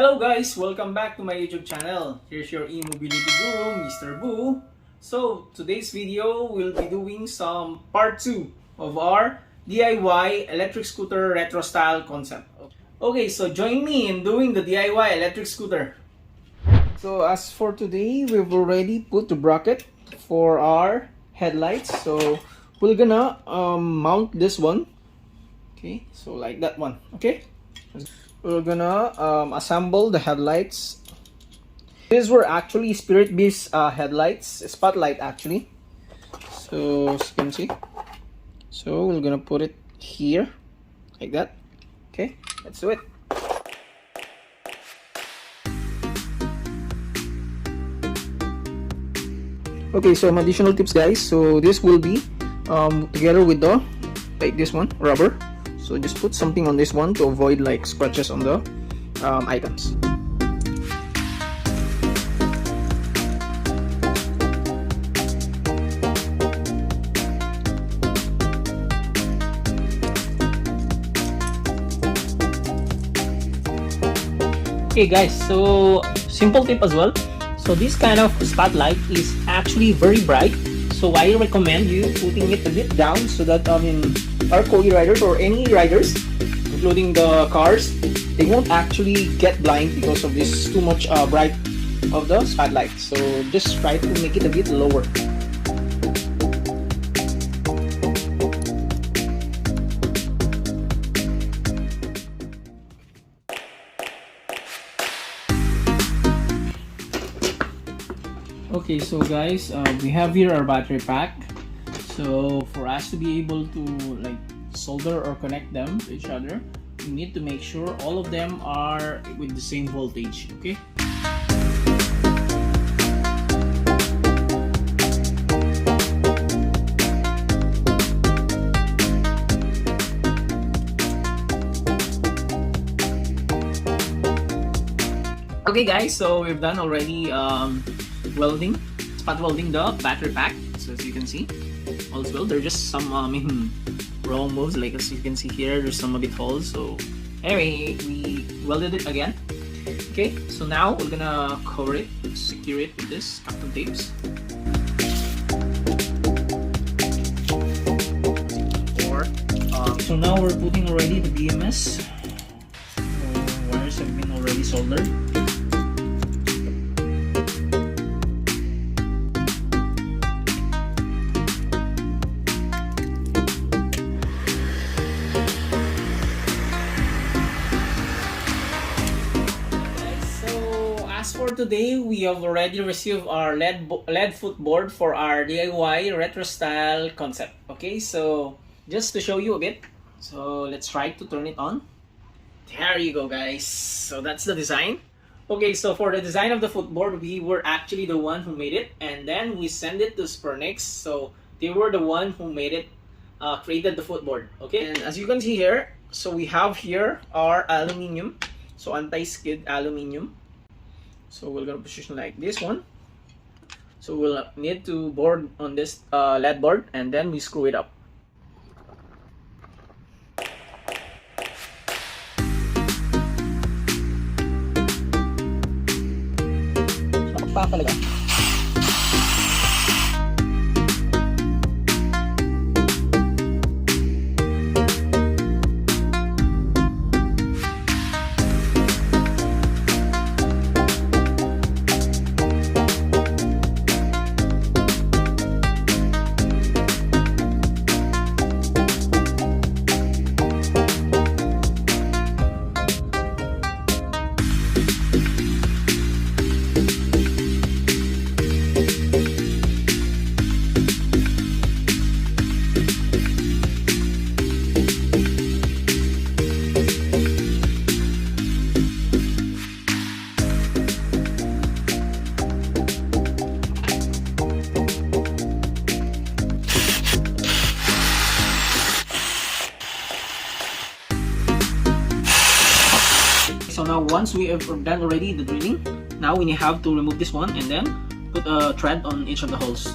Hello guys! Welcome back to my YouTube channel. Here's your e-mobility guru, Mr. Boo. So, today's video, we'll be doing some part 2 of our DIY electric scooter retro style concept. Okay, so join me in doing the DIY electric scooter. So, as for today, we've already put the bracket for our headlights. So, we're gonna mount this one. Okay, so like that one. Okay? We're gonna assemble the headlights. These were actually Spirit Beast headlights, spotlight actually. So as you can see, so we're gonna put it here like that. Okay, let's do it. Okay, some additional tips, guys. So this will be together with the like this one rubber. So just put something on this one to avoid like scratches on the items. Okay guys, so simple tip as well. So this kind of spotlight is actually very bright. So I recommend you putting it a bit down so that our Co-Eriders or any riders, including the cars, they won't actually get blind because of this too much bright of the spotlight. So just try to make it a bit lower. Okay, so guys, we have here our battery pack. So for us to be able to like solder or connect them to each other, we need to make sure all of them are with the same voltage. Okay. Okay guys, so we've done already spot welding the battery pack. So as you can see, all's well. There are just some wrong moves, like as you can see here, there's some a bit holes. So anyway, we welded it again. Okay, so now we're gonna cover it, secure it with this Captain tapes. So now we're putting already the BMS. Wires have been already soldered. For today, we have already received our LED footboard for our DIY retro style concept. Okay, so just to show you a bit, so let's try to turn it on. There you go guys, so that's the design. Okay, so for the design of the footboard, we were actually the one who made it, and then we send it to Spernix, so they were the one who made it, created the footboard. Okay, and as you can see here, so we have here our aluminium, so anti-skid aluminium. So we're gonna position like this one. So we'll need to board on this LED board, and then we screw it up. So now once we have done already the drilling, now we have to remove this one and then put a thread on each of the holes.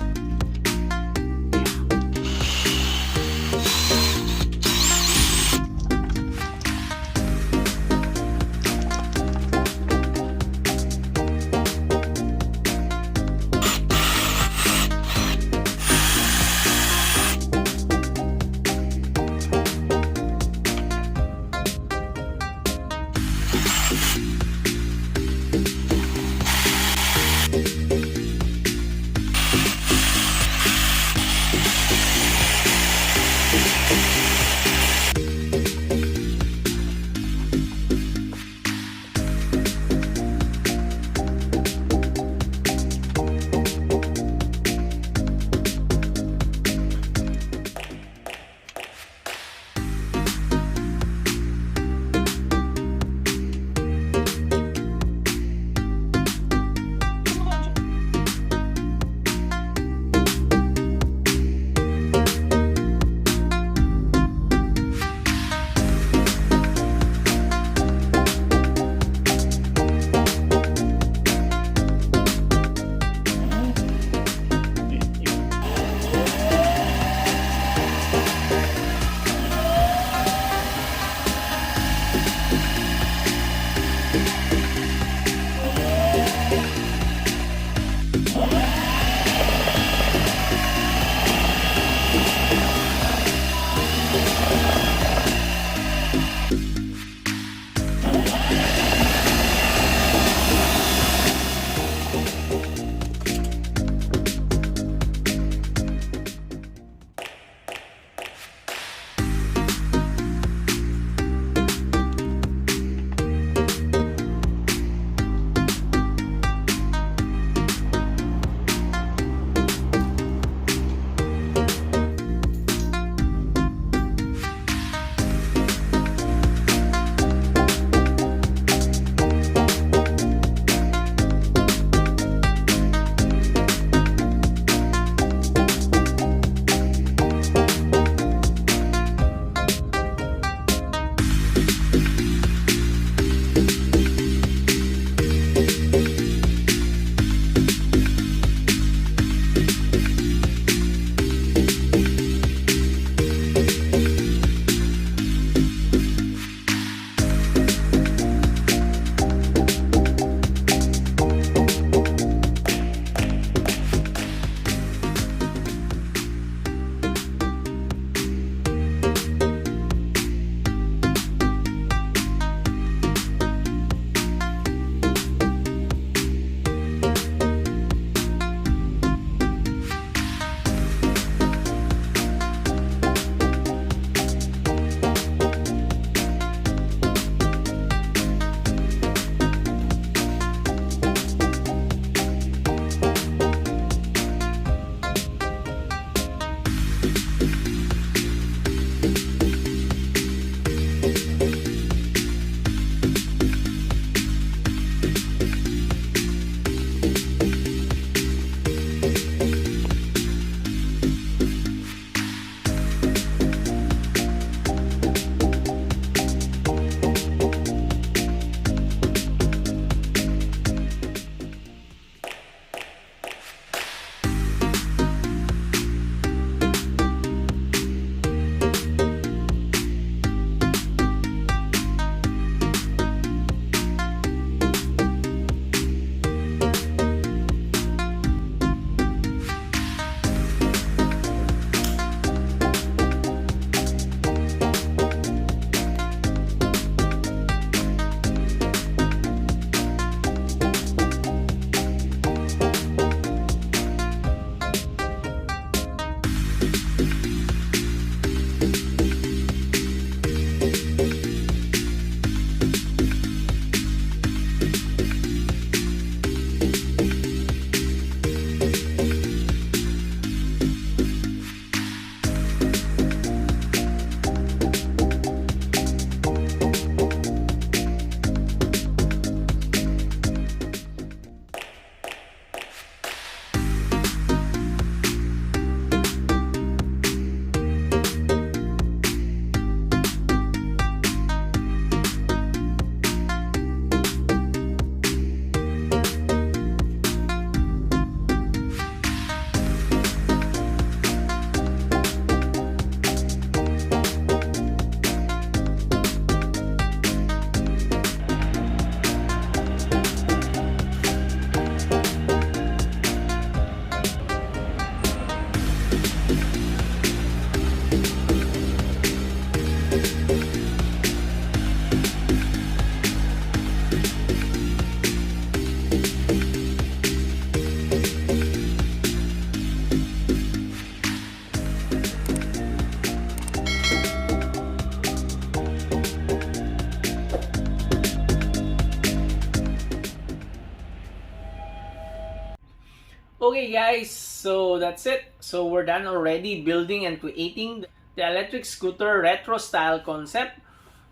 Okay guys, so that's it. So we're done already building and creating the electric scooter retro style concept.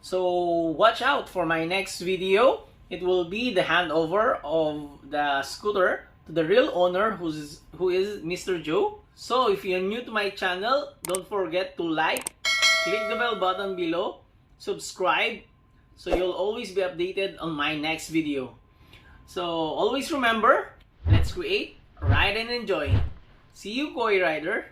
So watch out for my next video. It will be the handover of the scooter to the real owner who is Mr. Joe. So if you're new to my channel, don't forget to like, click the bell button below, subscribe, so you'll always be updated on my next video. So always remember, let's create, ride and enjoy. See you, Co-Erider.